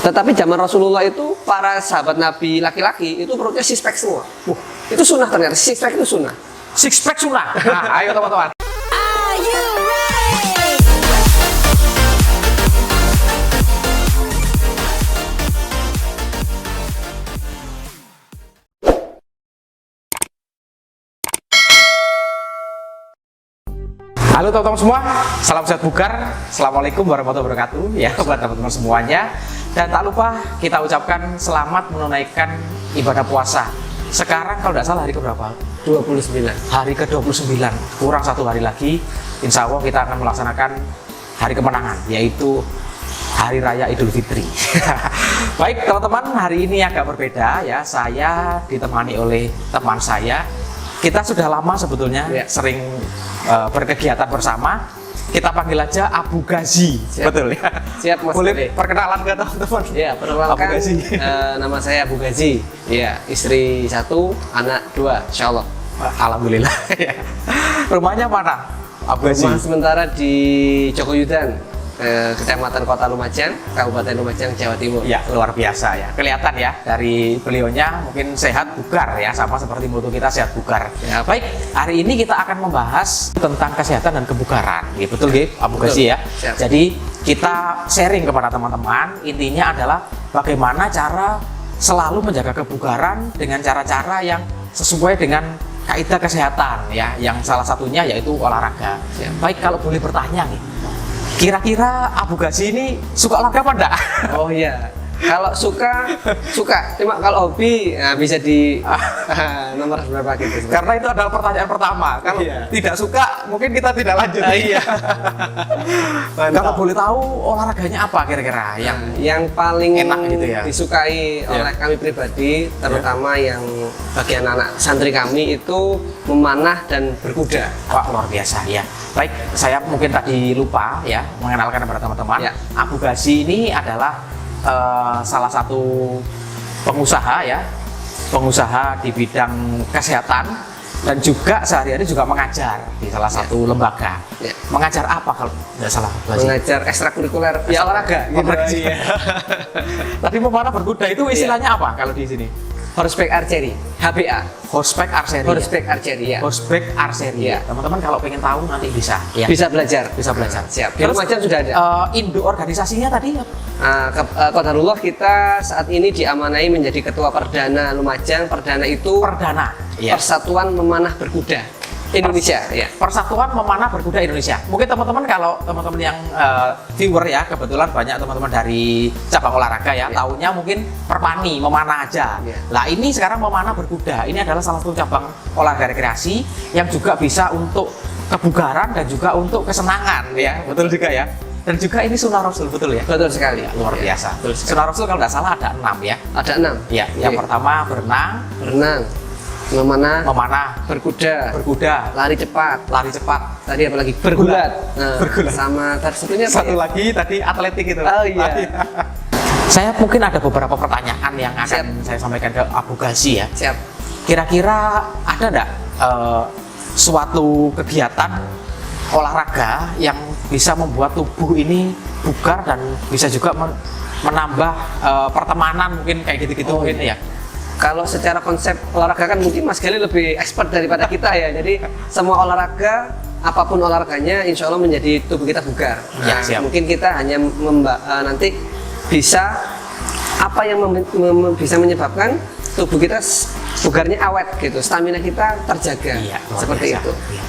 Tetapi zaman Rasulullah itu para sahabat Nabi laki-laki itu perutnya six pack semua. Itu sunnah ternyata, six pack itu sunnah. Six pack sunnah. Nah, ayo teman-teman. Halo teman-teman semua, salam sehat bugar. Assalamualaikum warahmatullahi wabarakatuh ya buat teman-teman semuanya. Dan tak lupa kita ucapkan selamat menunaikan ibadah puasa. Sekarang kalau tidak salah hari keberapa? 29. Hari ke-29, kurang satu hari lagi. Insya Allah kita akan melaksanakan hari kemenangan, yaitu Hari Raya Idul Fitri. Baik teman-teman, hari ini agak berbeda ya. Saya ditemani oleh teman saya. Kita sudah lama sebetulnya sering berkegiatan bersama. Kita panggil aja Abu Ghazi. Siap. Betul ya? Siap Mas. Boleh perkenalan ke teman-teman? Ya, perkenalkan. Abu Ghazi. Nama saya Abu Ghazi. Ya, istri 1, anak 2, insya Allah. Alhamdulillah. Rumahnya mana, Abu Ghazi? Rumah sementara di Jogoyudan, Kecamatan Kota Lumajang, Kabupaten Lumajang, Jawa Timur. Ya, luar biasa ya. Kelihatan ya dari beliaunya mungkin sehat bugar ya, sama seperti moto kita sehat bugar. Ya. Baik, hari ini kita akan membahas tentang kesehatan dan kebugaran. Ya, betul Gip, Abu Ghazi ya. Siap. Jadi kita sharing kepada teman-teman, intinya adalah bagaimana cara selalu menjaga kebugaran dengan cara-cara yang sesuai dengan kaidah kesehatan ya, yang salah satunya yaitu olahraga. Siap. Baik, kalau boleh bertanya nih, kira-kira Abu Ghazi ini suka olahraga apa enggak? Oh iya, kalau suka. Cuma kalau hobi bisa di nomor berapa gitu. Karena itu adalah pertanyaan pertama. Kalau tidak suka, mungkin kita tidak lanjut. Iya. Kalau boleh tahu olahraganya apa kira-kira yang paling enak gitu ya? disukai oleh kami pribadi, terutama yang bagian anak santri kami itu memanah dan berkuda. Wah, luar biasa ya. Baik, saya mungkin tadi lupa ya mengenalkan kepada teman-teman. Ya. Abu Ghazi ini adalah salah satu pengusaha ya, pengusaha di bidang kesehatan dan juga sehari-hari juga mengajar di salah satu lembaga. Ya. Mengajar apa kalau tidak salah? Mengajar ekstrakurikuler ya olahraga. Olahraga. Tadi memanah berkuda itu istilahnya apa kalau di sini? Horseback archery, HBA. Horseback archery. Horseback archery ya. Horseback archery. Ya. Teman-teman kalau pengen tahu nanti bisa. Ya. Bisa belajar. Bisa belajar. Siap. Di Lumajang sudah ada. Induk organisasinya tadi apa? Qadarullah kita saat ini diamanai menjadi ketua perdana Lumajang. Perdana itu Perdana. Ya. Persatuan Memanah Berkuda Indonesia. Ya. Persatuan Memanah Berkuda Indonesia. Mungkin teman-teman kalau teman-teman yang viewer ya, kebetulan banyak teman-teman dari cabang olahraga ya, taunya mungkin perpani, memanah aja. Ya. Nah, ini sekarang memanah berkuda. Ini adalah salah satu cabang olahraga rekreasi yang juga bisa untuk kebugaran dan juga untuk kesenangan ya. Betul juga ya. Dan juga ini sunnah Rasul, betul ya? Betul sekali. Luar biasa. Sunnah Rasul kalau nggak salah ada 6 ya. Ada 6. Ya, yang pertama berenang, memanah, berkuda, lari cepat. Tadi apa lagi? Bergulat. Bergulat. Sama satunya apa satu ya? lagi tadi atletik itu. Oh iya. Saya mungkin ada beberapa pertanyaan yang akan saya sampaikan ke Abu Ghazi ya. Siap. Kira-kira ada nggak suatu kegiatan olahraga yang bisa membuat tubuh ini bugar dan bisa juga menambah pertemanan mungkin kayak gitu-gitu mungkin ya? Kalau secara konsep olahraga kan mungkin Mas Gali lebih expert daripada kita ya. Jadi semua olahraga, apapun olahraganya, insya Allah menjadi tubuh kita bugar. Ya, siap. Mungkin kita hanya nanti bisa apa yang bisa menyebabkan tubuh kita bugarnya awet gitu, stamina kita terjaga. Iya, seperti biasa. itu. Iya.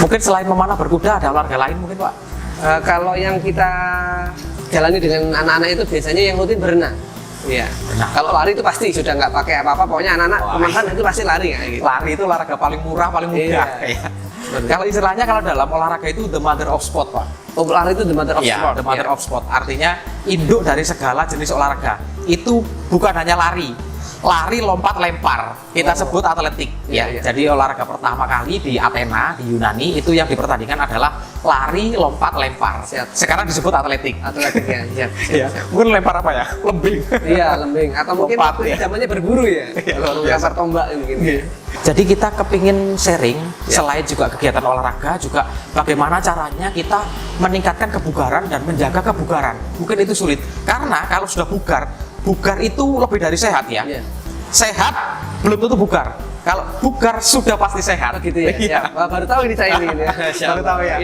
Mungkin selain memanah berkuda ada olahraga lain mungkin Pak? Kalau yang kita jalani dengan anak-anak itu biasanya yang rutin berenang. Iya. Kalau lari itu pasti sudah nggak pakai apa-apa, pokoknya anak-anak pemakan itu pasti lari ya. Gitu. Lari itu olahraga paling murah, paling mudah. Iya. Kalau istilahnya kalau dalam olahraga itu the mother of sport Pak. Oh, lari itu the mother of sport. The mother of sport. Artinya induk dari segala jenis olahraga. Itu bukan hanya lari, lari, lompat, lempar. Kita sebut atletik ya. Iya. Jadi olahraga pertama kali di Athena di Yunani itu yang dipertandingkan adalah lari, lompat, lempar. Siap. Sekarang disebut atletik. Atletik ya. Siap, siap, Iya. siap. Mungkin lempar apa ya? Lembing. Iya, lembing atau mungkin Lompat, waktu ya. zamannya berburu ya. Iya, luar biasa. Lempar tombak mungkin. Jadi kita kepingin sharing selain juga kegiatan olahraga juga bagaimana caranya kita meningkatkan kebugaran dan menjaga kebugaran. Mungkin itu sulit karena kalau sudah bugar itu lebih dari sehat ya. Iya. Sehat belum tentu bugar. Kalau bugar sudah pasti sehat. Oh, gitu ya. Iya. Siap. Wah, baru tahu ini saya ini. Baru tahu ya.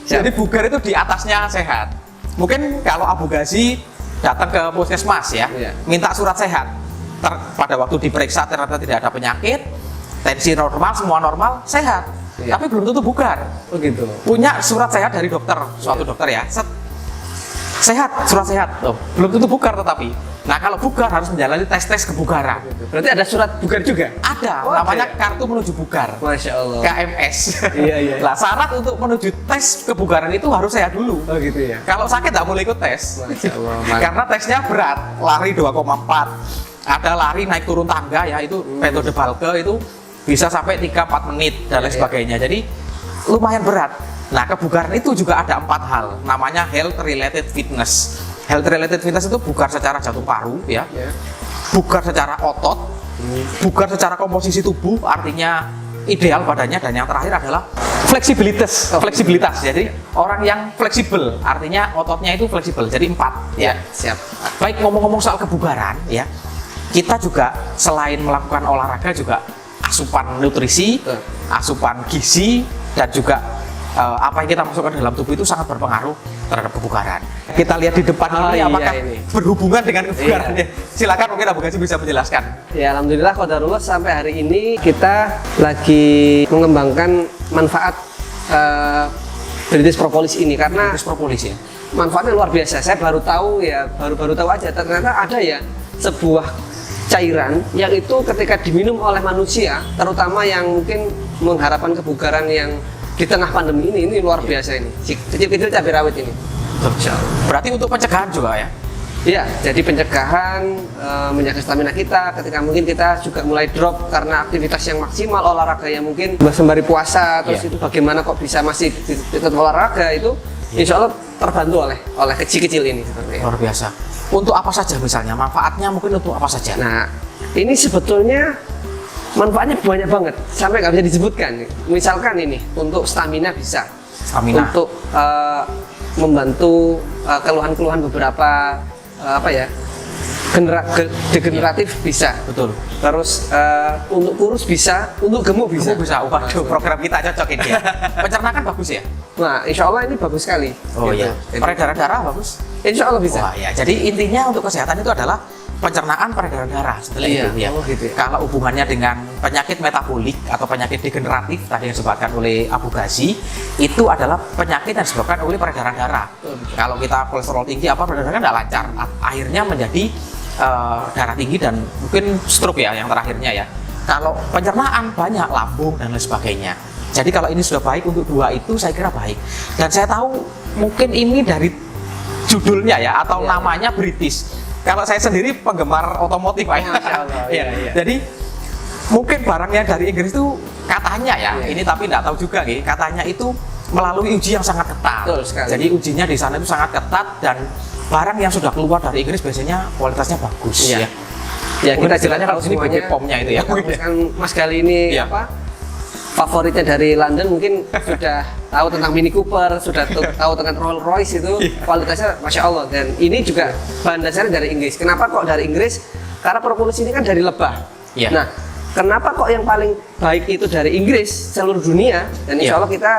Jadi bugar itu di atasnya sehat. Mungkin kalau Abu Ghazi datang ke puskesmas ya, Iya. minta surat sehat. Pada waktu diperiksa ternyata tidak ada penyakit, tensi normal, semua normal, sehat. Iya. Tapi belum tentu bugar. Oh gitu. Punya surat sehat dari dokter, suatu dokter ya. Sehat, surat sehat. Tuh, belum tentu bugar tetapi. Nah, kalau bugar harus menjalani tes-tes kebugaran. Berarti ada surat bugar juga? Ada, Oh, namanya ada ya? kartu menuju bugar. Masya Allah. KMS. Iya, iya. Nah, syarat untuk menuju tes kebugaran itu harus sehat dulu. Oh gitu ya. Kalau sakit nggak boleh ikut tes. Masya Allah. Karena tesnya berat, lari 2,4. Ada lari naik turun tangga ya, itu metode Balke itu bisa sampai 3-4 menit dan lain Iya, sebagainya. Jadi lumayan berat. Nah, kebugaran itu juga ada 4 hal, namanya health related fitness. Health related fitness itu bugar secara jantung paru ya, Ya. bugar secara otot, bugar secara komposisi tubuh, artinya ideal badannya, dan yang terakhir adalah fleksibilitas. Fleksibilitas. Jadi orang yang fleksibel, artinya ototnya itu fleksibel. Jadi 4 ya. Siap. Baik, ngomong-ngomong soal kebugaran ya, kita juga selain melakukan olahraga juga asupan nutrisi, Betul. asupan gizi, dan juga apa yang kita masukkan dalam tubuh itu sangat berpengaruh terhadap kebugaran. Kita lihat di depan ini iya, apakah ini. berhubungan dengan kebugaran Iya. ya? Silakan, mungkin Abu Ghazi bisa menjelaskan. Ya, alhamdulillah qadarullah sampai hari ini kita lagi mengembangkan manfaat British Propolis ini karena Terus propolis ya. manfaatnya luar biasa. Saya baru tahu ya, baru tahu aja ternyata ada ya sebuah cairan yang itu ketika diminum oleh manusia, terutama yang mungkin mengharapkan kebugaran yang di tengah pandemi ini luar biasa ini. Kecil-kecil cabai rawit ini. Berarti untuk pencegahan juga ya? Iya, jadi pencegahan, menjaga stamina kita ketika mungkin kita juga mulai drop karena aktivitas yang maksimal, olahraga yang mungkin sembari puasa, terus Iya. itu bagaimana kok bisa masih tetap olahraga itu, insya Allah terbantu oleh kecil-kecil ini. Seperti itu. Luar biasa. Untuk apa saja misalnya? Manfaatnya mungkin untuk apa saja? Nah, ini sebetulnya manfaatnya banyak banget, sampai nggak bisa disebutkan. Misalkan ini, untuk stamina bisa. Stamina. Untuk membantu keluhan-keluhan beberapa degeneratif bisa. Betul. Terus untuk kurus bisa, untuk gemuk bisa. Bisa. Waduh, program kita cocok ini ya. Pencernakan bagus ya? Nah, insya Allah ini bagus sekali. Oh Gitu. iya. Peredaran darah bagus? Insya Allah bisa. Wah ya. Jadi intinya untuk kesehatan itu adalah pencernaan, peredaran darah, setelah Iya, itu ya. oh gitu ya. Kalau hubungannya dengan penyakit metabolik atau penyakit degeneratif tadi yang disebutkan oleh Abu Ghazi, itu adalah penyakit yang disebabkan oleh peredaran darah. Kalau kita kolesterol tinggi, peredaran darah nggak lancar, akhirnya menjadi darah tinggi dan mungkin stroke ya yang terakhirnya ya. Kalau pencernaan banyak lambung dan lain sebagainya. Jadi kalau ini sudah baik untuk dua itu saya kira baik. Dan saya tahu mungkin ini dari judulnya ya atau Iya. namanya British. Kalau saya sendiri penggemar otomotif, Pak. Masya Allah, Iya. iya. Jadi mungkin barangnya dari Inggris itu katanya ya, Iya. ini tapi tidak tahu juga nih, katanya itu melalui uji yang sangat ketat. Betul sekali. Jadi ujinya di sana itu sangat ketat dan barang yang sudah keluar dari Inggris biasanya kualitasnya bagus. Iya. Ya. Ya, Mungkin kita istilahnya kalau tahu sini semuanya. BB POM-nya itu ya. Kan Mas Gali ini Iya. favoritnya dari London mungkin sudah tahu tentang Mini Cooper, sudah tahu tentang Rolls Royce itu kualitasnya Masya Allah. Dan ini juga bahan dasarnya dari Inggris. Kenapa kok dari Inggris? Karena propolis ini kan dari lebah. Iya. Nah, kenapa kok yang paling baik itu dari Inggris seluruh dunia? Dan insya Iya. Allah kita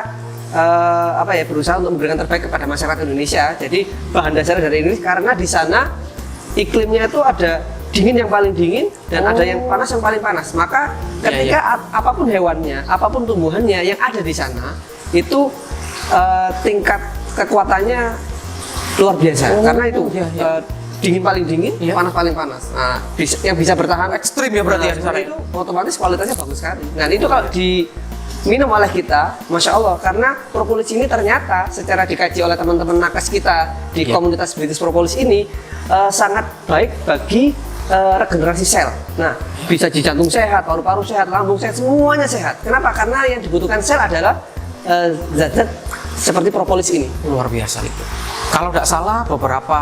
berusaha untuk memberikan terbaik kepada masyarakat Indonesia. Jadi bahan dasarnya dari Inggris karena di sana iklimnya itu ada dingin yang paling dingin dan ada yang panas yang paling panas. Maka ketika apapun hewannya, apapun tumbuhannya yang ada di sana itu tingkat kekuatannya luar biasa. Karena itu dingin paling dingin, Iya. panas paling panas. Nah, yang bisa bertahan Ekstrim ya berarti ya di sana. seperti itu otomatis kualitasnya bagus sekali. Dan itu kalau diminum oleh kita, Masya Allah, karena propolis ini ternyata secara dikaji oleh teman-teman nakes kita di Iya. komunitas British Propolis ini sangat baik bagi regenerasi sel. Nah, bisa di jantung sehat, paru-paru sehat, lambung sehat, semuanya sehat. Kenapa? Karena yang dibutuhkan sel adalah zat-zat seperti propolis ini. Luar biasa itu. Kalau tidak salah beberapa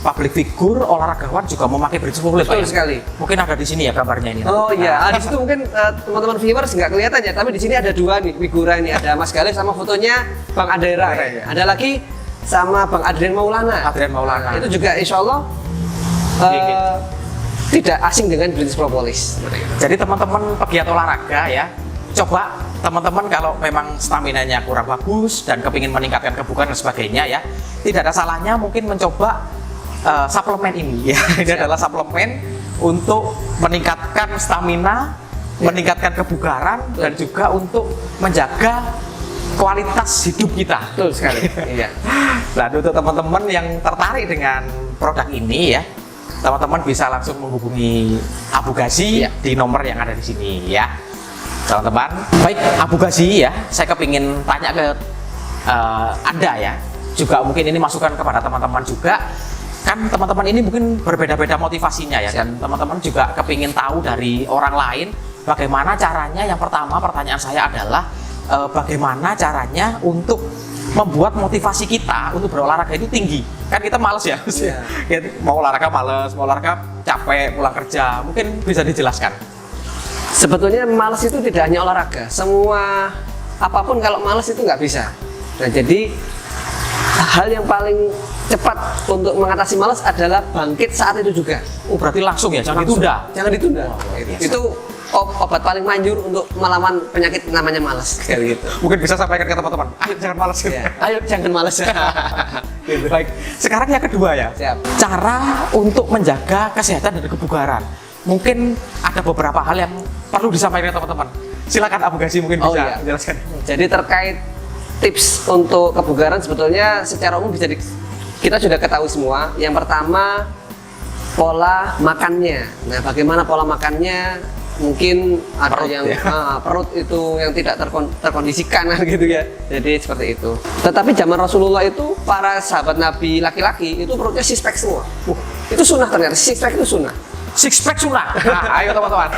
public figure olahragawan juga memakai bridge propolis, Pak. Betul sekali. Mungkin ada di sini ya gambarnya ini. Oh iya, di situ mungkin teman-teman viewers nggak kelihatan ya, tapi di sini ada dua nih figura ini, ada Mas Galih sama fotonya Bang Adera. Ya. Ada lagi sama Bang Adrian Maulana. Adrian Maulana. Nah, itu juga insya Allah tidak asing dengan bridge propolis. Jadi teman-teman pegiat olahraga ya, coba teman-teman kalau memang stamina-nya kurang bagus dan kepingin meningkatkan kebugaran dan sebagainya ya, tidak ada salahnya mungkin mencoba suplemen ini ya. Ini adalah suplemen untuk meningkatkan stamina, meningkatkan kebugaran dan juga untuk menjaga kualitas hidup kita. Betul sekali. Iya. Nah, untuk teman-teman yang tertarik dengan produk ini ya, teman-teman bisa langsung menghubungi Abu Ghazi di nomor yang ada di sini ya, teman-teman. Baik, Abu Ghazi ya, saya kepingin tanya ke Anda ya, juga mungkin ini masukan kepada teman-teman juga. Kan teman-teman ini mungkin berbeda-beda motivasinya ya, dan teman-teman juga kepingin tahu dari orang lain bagaimana caranya. Yang pertama, pertanyaan saya adalah bagaimana caranya untuk membuat motivasi kita untuk berolahraga itu tinggi. Kan kita males ya, mau olahraga males, mau olahraga capek, pulang kerja. Mungkin bisa dijelaskan. Sebetulnya males itu tidak hanya olahraga, semua apapun kalau males itu nggak bisa. Nah, jadi hal yang paling cepat untuk mengatasi malas adalah bangkit saat itu juga. Oh, berarti langsung ya, jangan ditunda. Jangan ditunda. Itu obat paling manjur untuk melawan penyakit namanya malas. Kayak gitu. Mungkin bisa sampaikan ke teman-teman, ayo jangan malas. Ya. Ayo jangan malas. Gitu. Baik, sekarang yang kedua ya. Siap. Cara untuk menjaga kesehatan dan kebugaran. Mungkin ada beberapa hal yang perlu disampaikan ke teman-teman. Silakan Abu Ghazi mungkin bisa menjelaskan. Jadi terkait tips untuk kebugaran sebetulnya secara umum kita sudah ketahui semua. Yang pertama, pola makannya. Nah, bagaimana pola makannya? Mungkin ada perut, yang perut itu yang tidak terkondisikan gitu ya. Jadi seperti itu. Tetapi zaman Rasulullah itu para sahabat Nabi laki-laki itu perutnya six pack semua. Itu sunnah ternyata. Six pack itu sunnah. Six pack sunnah. Nah, ayo teman-teman.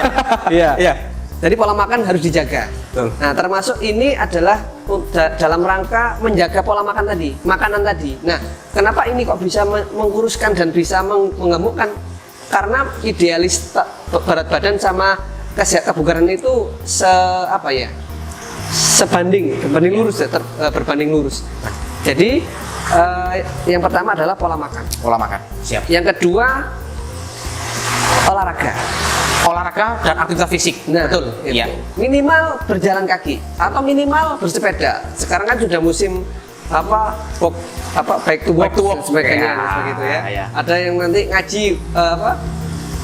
Iya. Jadi pola makan harus dijaga. Betul. Nah, termasuk ini adalah dalam rangka menjaga pola makan tadi, makanan tadi. Nah, kenapa ini kok bisa mengkuruskan dan bisa menggemukkan? Karena idealis berat badan sama kebugaran itu berbanding lurus ya, berbanding lurus. Jadi yang pertama adalah pola makan. Pola makan. Siap. Yang kedua olahraga dan aktivitas fisik. Nah, betul. Iya. Minimal berjalan kaki atau minimal bersepeda. Sekarang kan sudah musim bike to walk dan sebagainya begitu ya. Ada yang nanti ngaji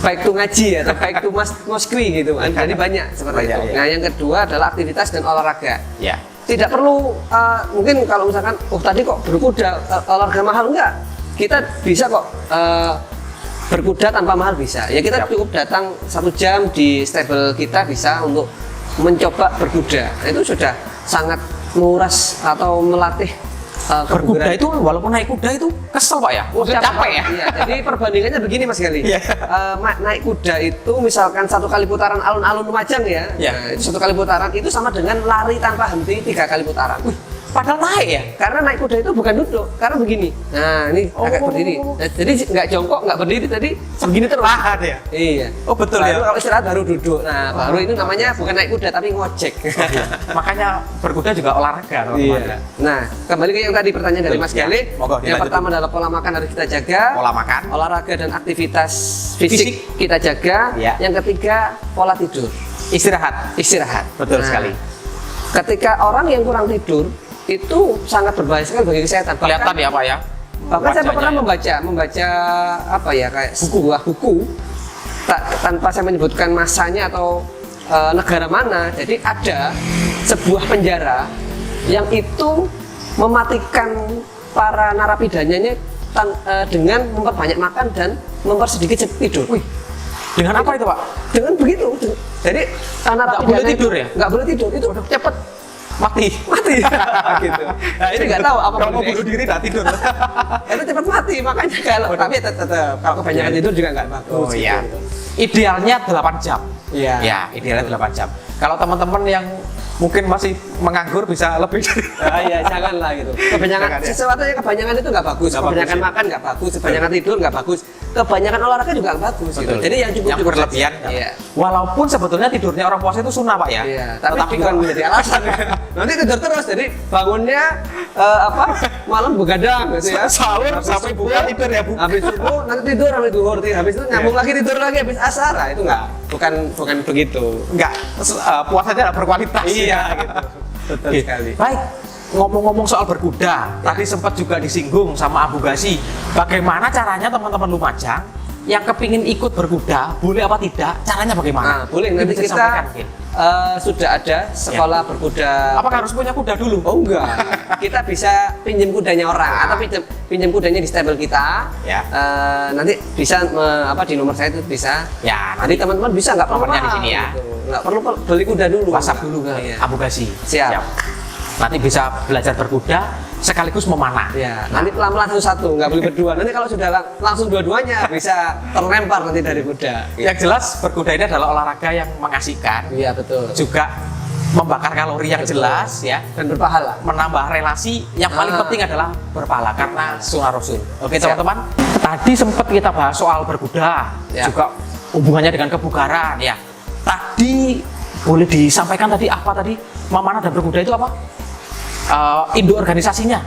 bike to ngaji atau bike to moskwi gitu kan. Jadi banyak seperti itu. Nah, yang kedua adalah aktivitas dan olahraga. Ya. Tidak perlu mungkin kalau misalkan tadi kok berkuda olahraga mahal, enggak. Kita bisa kok berkuda tanpa mahal bisa. Ya kita cukup datang 1 jam di stable kita bisa untuk mencoba berkuda. Nah, itu sudah sangat menguras atau melatih berkuda itu walaupun naik kuda itu kesel Pak ya? Capek ya? Iya, jadi perbandingannya begini Mas Galih. Naik kuda itu misalkan 1 kali putaran alun-alun Lumajang ya. Nah, itu 1 kali putaran itu sama dengan lari tanpa henti 3 kali putaran. Padahal naik ya? Karena naik kuda itu bukan duduk, karena begini. Nah, ini agak berdiri. Nah, jadi nggak jongkok, nggak berdiri tadi, begini terus. Ya? Iya. Oh betul ya? Kalau istirahat baru duduk. Nah, baru itu namanya bukan naik kuda tapi ngojek. Makanya berkuda juga olahraga. Iya. Nah, kembali ke yang tadi pertanyaan dari Mas Galih. Yang pertama adalah pola makan harus kita jaga. Pola makan. Olahraga dan aktivitas fisik kita jaga. Yang ketiga, pola tidur. Istirahat. Betul sekali. Ketika orang yang kurang tidur itu sangat berbahaya sekali bagi kesehatan. Kelihatan ya Pak ya? Bahkan saya pernah membaca kayak sebuah buku tanpa saya menyebutkan masanya atau negara mana. Jadi ada sebuah penjara yang itu mematikan para narapidanyanya dengan memperbanyak makan dan mempersedikit tidur. Dengan apa itu Pak? Dengan begitu. Jadi narapidana boleh tidur ya? Nggak boleh tidur, itu cepat mati. gitu. Nah, ini nggak tahu apa kalau mau bunuh diri nggak tidur. itu cepat mati, makanya kalau tapi tetap kalau kebanyakan tidur juga nggak bagus. Oh iya. gitu. Idealnya 8 jam. Iya. Ya, idealnya 8 jam. Kalau teman-teman yang mungkin masih menganggur bisa lebih dari Iya, janganlah gitu. Kebanyakan Jangan, ya. sesuatu yang kebanyakan itu nggak bagus. Nggak Kebanyakan bagus, ya. makan nggak bagus, kebanyakan tidur nggak bagus, kebanyakan olahraga juga nggak bagus. Gitu. Betul. Jadi yang cukup yang berlebihan. Iya. Walaupun sebetulnya tidurnya orang puasa itu sunnah Pak ya. Iya, tapi Tetapi bukan menjadi alasan. Nanti tidur terus, jadi bangunnya malam begadang gitu ya. Sahur Habis sampai subuh, buka tidur ya Bu. Habis subuh nanti tidur sampai duhur, habis itu nyambung lagi tidur lagi habis asar. Nah, itu nggak, bukan begitu. Enggak, puasanya tidak berkualitas. Iya gitu. Betul Oke. sekali. Baik, ngomong-ngomong soal berkuda, tadi sempat juga disinggung sama Abu Ghazi. Bagaimana caranya teman-teman Lumajang yang kepingin ikut berkuda, boleh apa tidak? Caranya bagaimana? Nah, boleh nanti Bisa kita sampaikan mungkin. sudah ada sekolah berkuda. Apakah harus punya kuda dulu? Oh enggak, kita bisa pinjam kudanya orang atau pinjam kudanya di stable kita. Ya. Nanti bisa di nomor saya itu bisa. Ya, Nanti teman-teman bisa nggak perlu nomornya di mahal, sini ya. gitu. Nggak perlu beli kuda dulu. WhatsApp dulu ke Iya. Abu Ghazi. Siap. Nanti bisa belajar berkuda sekaligus memanah. Ya, nanti pelan-pelan satu-satu, nggak boleh berdua. Nanti kalau sudah langsung dua-duanya bisa terlempar nanti dari kuda. Yang jelas berkuda ini adalah olahraga yang mengasihkan, Iya betul. juga membakar kalori yang Betul. jelas ya, Dan berpahala. menambah relasi yang paling penting adalah berpahala karena sunnah Rasul. Oke Siap. teman-teman, tadi sempat kita bahas soal berkuda, Ya. juga hubungannya dengan kebugaran ya. Tadi boleh disampaikan tadi apa tadi memanah dan berkuda itu apa? Induk organisasinya.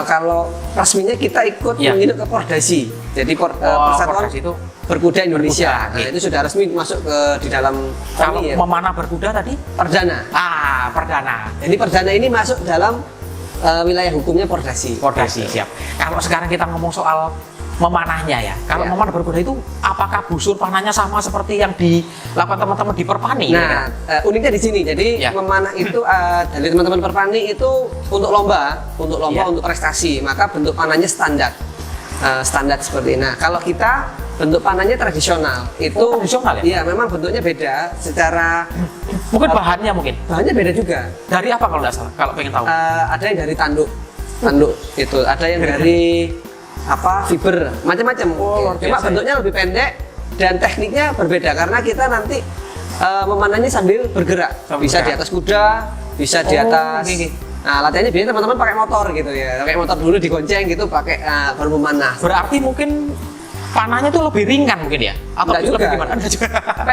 Kalau resminya kita ikut Ya. menginduk ke Pordasi. Jadi Persatuan Pordasi itu Berkuda Indonesia. Berkuda, Nah, itu sudah resmi masuk di dalam kalau KONI ya. memanah berkuda tadi Perdana. perdana. Jadi perdana ini masuk dalam wilayah hukumnya Pordasi. Pordasi siap. Kalau sekarang kita ngomong soal memanahnya ya. Kalau Ya. memanah berkuda itu apakah busur panahnya sama seperti yang dilakukan teman-teman di Perpani? Nah, uniknya di sini. Jadi Ya. memanah itu dari teman-teman Perpani itu untuk lomba, Ya. untuk prestasi. Maka bentuk panahnya standar. Standar seperti ini. Nah, kalau kita bentuk panahnya tradisional. Itu tradisional ya? Iya, memang bentuknya beda secara Mungkin bahannya mungkin. bahannya beda juga. Dari apa kalau nggak salah? Kalau pengen tahu. Ada yang dari tanduk itu, ada yang dari fiber, macam-macam. luar Cuma biasa, bentuknya lebih pendek dan tekniknya berbeda karena kita nanti memanahnya sambil bergerak. Sambil Bisa di bergerak. atas kuda, bisa di atas. oke. Nah, latihannya biasanya teman-teman pakai motor gitu ya. Pakai motor dulu digonceng gitu, pakai baru memanah. Berarti mungkin panahnya itu lebih ringan mungkin ya? Atau Enggak lebih juga. gimana? Enggak juga.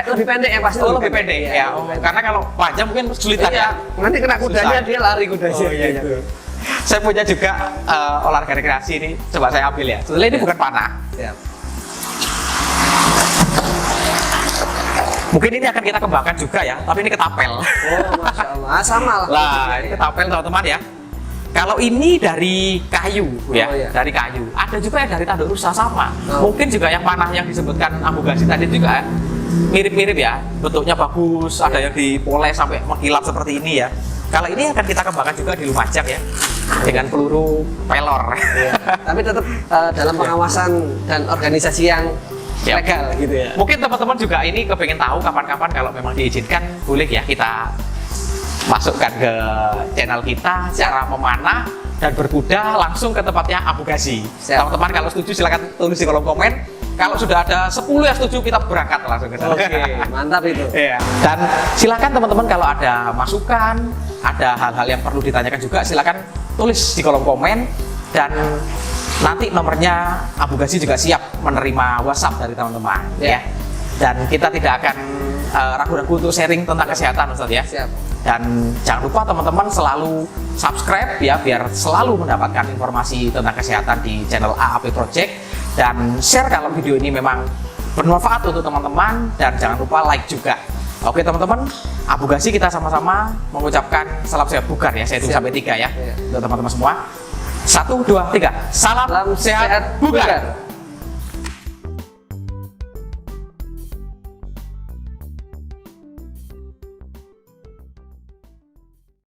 Lebih pendek yang pasti. Oh, lebih pendek ya. lebih pendek. Karena kalau panjang mungkin kesulitan Iya, ya. nanti kena kudanya Susah. dia lari kudanya. Oh, iya, iya. Saya punya juga olahraga rekreasi ini. Coba saya ambil ya. Sebenarnya ini bukan panah. Siap. Mungkin ini akan kita kembangkan juga ya, tapi ini ketapel. Oh, masya Allah. Sama lah. Lah, ini ketapel teman-teman ya. Kalau ini dari kayu ya, Oh, iya. dari kayu. Ada juga yang dari tanduk rusa sama. Oh. Mungkin juga yang panah yang disebutkan Abu Ghazi tadi juga mirip-mirip ya. Bentuknya bagus, ada yang dipoles sampai mengkilap seperti ini ya. Kalau ini akan kita kembangkan juga di Lumajang ya, dengan peluru pelor. Iya. Tapi tetap dalam pengawasan dan organisasi yang Siap. legal gitu ya. Mungkin teman-teman juga ini kepengen tahu kapan-kapan kalau memang diizinkan boleh ya kita masukkan ke channel kita cara memanah dan berkuda langsung ke tempatnya Abu Ghazi. Siap. Teman-teman kalau setuju silakan tulis di kolom komen. Kalau sudah ada 10 yang setuju kita berangkat langsung ke sana. Oke, mantap itu. Iya. Dan silakan teman-teman kalau ada masukan, ada hal-hal yang perlu ditanyakan juga silakan tulis di kolom komen dan nanti nomornya Abu Ghazi juga siap menerima WhatsApp dari teman-teman ya. Dan kita tidak akan ragu-ragu untuk sharing tentang kesehatan Ustadz ya. Siap. Dan jangan lupa teman-teman selalu subscribe ya biar selalu mendapatkan informasi tentang kesehatan di channel AAP Project dan share kalau video ini memang bermanfaat untuk teman-teman dan jangan lupa like juga. Oke teman-teman, Abu Ghazi kita sama-sama mengucapkan salam sehat bugar ya. Saya hitung Siap. sampai 3 ya Iya. untuk teman-teman semua. 1, 2, 3. Salam Salam sehat sehat bugar. bugar.